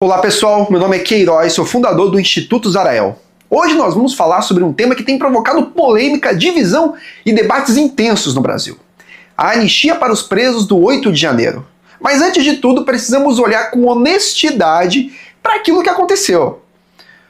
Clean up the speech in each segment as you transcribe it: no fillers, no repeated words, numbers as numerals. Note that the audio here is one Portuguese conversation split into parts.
Olá pessoal, meu nome é Queiroz, sou fundador do Instituto Zarael. Hoje nós vamos falar sobre um tema que tem provocado polêmica, divisão e debates intensos no Brasil. A anistia para os presos do 8 de janeiro. Mas antes de tudo, precisamos olhar com honestidade para aquilo que aconteceu.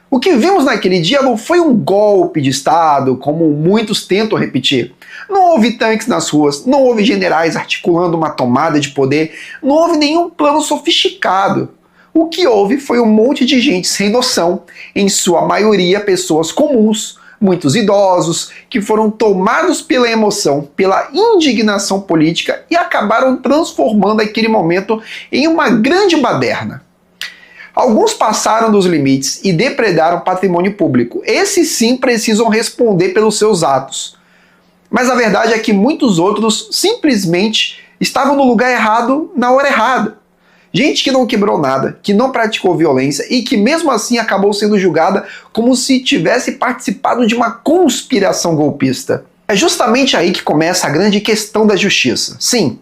O que vimos naquele dia não foi um golpe de Estado, como muitos tentam repetir. Não houve tanques nas ruas, não houve generais articulando uma tomada de poder, não houve nenhum plano sofisticado. O que houve foi um monte de gente sem noção, em sua maioria pessoas comuns, muitos idosos, que foram tomados pela emoção, pela indignação política e acabaram transformando aquele momento em uma grande baderna. Alguns passaram dos limites e depredaram patrimônio público. Esses sim precisam responder pelos seus atos. Mas a verdade é que muitos outros simplesmente estavam no lugar errado na hora errada. Gente que não quebrou nada, que não praticou violência e que mesmo assim acabou sendo julgada como se tivesse participado de uma conspiração golpista. É justamente aí que começa a grande questão da justiça. Sim,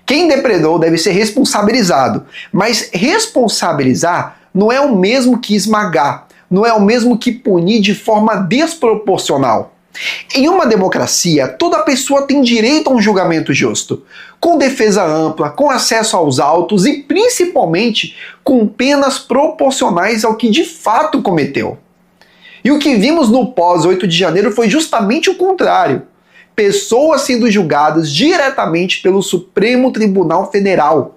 quem depredou deve ser responsabilizado, mas responsabilizar não é o mesmo que esmagar, não é o mesmo que punir de forma desproporcional. Em uma democracia, toda pessoa tem direito a um julgamento justo, com defesa ampla, com acesso aos autos e principalmente com penas proporcionais ao que de fato cometeu. E o que vimos no pós-8 de janeiro foi justamente o contrário. Pessoas sendo julgadas diretamente pelo Supremo Tribunal Federal,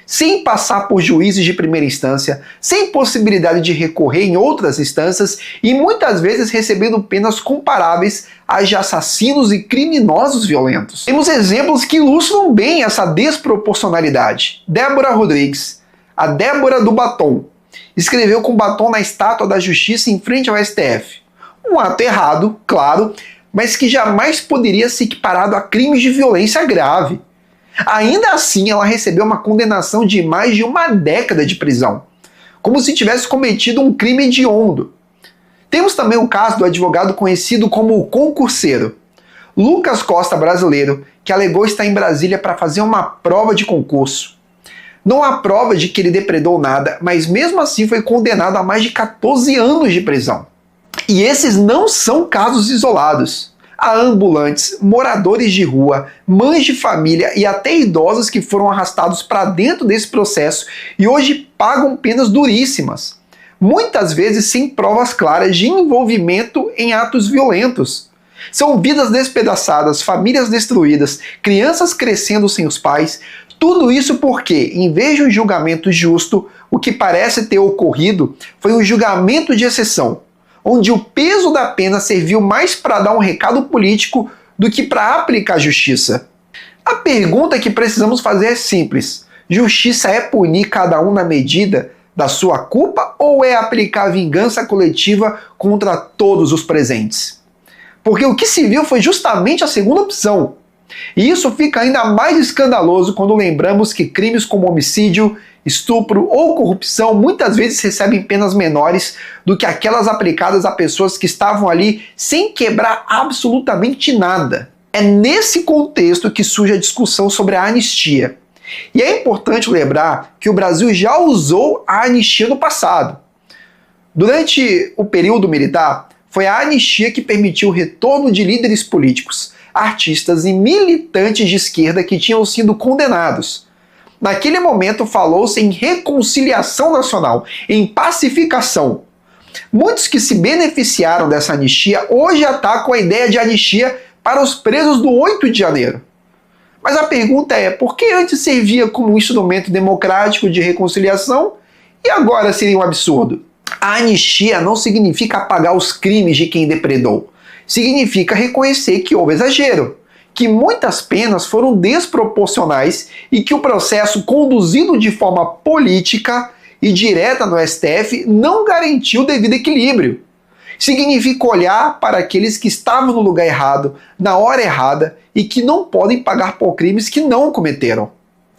sem passar por juízes de primeira instância, sem possibilidade de recorrer em outras instâncias e muitas vezes recebendo penas comparáveis às de assassinos e criminosos violentos. Temos exemplos que ilustram bem essa desproporcionalidade. Débora Rodrigues, a Débora do Batom, escreveu com batom na Estátua da Justiça em frente ao STF. Um ato errado, claro, mas que jamais poderia ser equiparado a crimes de violência grave. Ainda assim, ela recebeu uma condenação de mais de uma década de prisão, como se tivesse cometido um crime hediondo. Temos também o caso do advogado conhecido como o concurseiro, Lucas Costa Brasileiro, que alegou estar em Brasília para fazer uma prova de concurso. Não há prova de que ele depredou nada, mas mesmo assim foi condenado a mais de 14 anos de prisão. E esses não são casos isolados. Há ambulantes, moradores de rua, mães de família e até idosos que foram arrastados para dentro desse processo e hoje pagam penas duríssimas, muitas vezes sem provas claras de envolvimento em atos violentos. São vidas despedaçadas, famílias destruídas, crianças crescendo sem os pais, tudo isso porque, em vez de um julgamento justo, o que parece ter ocorrido foi um julgamento de exceção, onde o peso da pena serviu mais para dar um recado político do que para aplicar justiça. A pergunta que precisamos fazer é simples: justiça é punir cada um na medida da sua culpa ou é aplicar vingança coletiva contra todos os presentes? Porque o que se viu foi justamente a segunda opção. E isso fica ainda mais escandaloso quando lembramos que crimes como homicídio, estupro ou corrupção muitas vezes recebem penas menores do que aquelas aplicadas a pessoas que estavam ali sem quebrar absolutamente nada. É nesse contexto que surge a discussão sobre a anistia. E é importante lembrar que o Brasil já usou a anistia no passado. Durante o período militar, foi a anistia que permitiu o retorno de líderes políticos, artistas e militantes de esquerda que tinham sido condenados. Naquele momento falou-se em reconciliação nacional, em pacificação. Muitos que se beneficiaram dessa anistia hoje atacam a ideia de anistia para os presos do 8 de janeiro. Mas a pergunta é, por que antes servia como um instrumento democrático de reconciliação e agora seria um absurdo? A anistia não significa apagar os crimes de quem depredou. Significa reconhecer que houve exagero, que muitas penas foram desproporcionais e que o processo conduzido de forma política e direta no STF não garantiu o devido equilíbrio. Significa olhar para aqueles que estavam no lugar errado, na hora errada e que não podem pagar por crimes que não cometeram.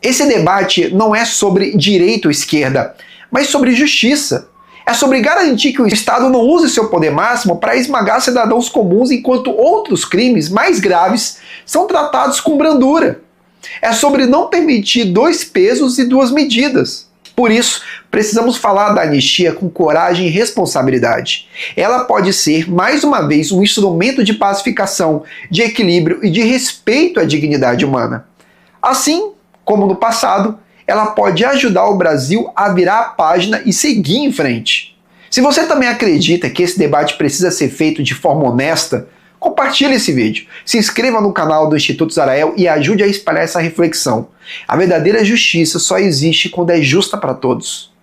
Esse debate não é sobre direita ou esquerda, mas sobre justiça. É sobre garantir que o Estado não use seu poder máximo para esmagar cidadãos comuns enquanto outros crimes mais graves são tratados com brandura. É sobre não permitir dois pesos e duas medidas. Por isso, precisamos falar da anistia com coragem e responsabilidade. Ela pode ser, mais uma vez, um instrumento de pacificação, de equilíbrio e de respeito à dignidade humana. Assim como no passado, ela pode ajudar o Brasil a virar a página e seguir em frente. Se você também acredita que esse debate precisa ser feito de forma honesta, compartilhe esse vídeo, se inscreva no canal do Instituto Zarael e ajude a espalhar essa reflexão. A verdadeira justiça só existe quando é justa para todos.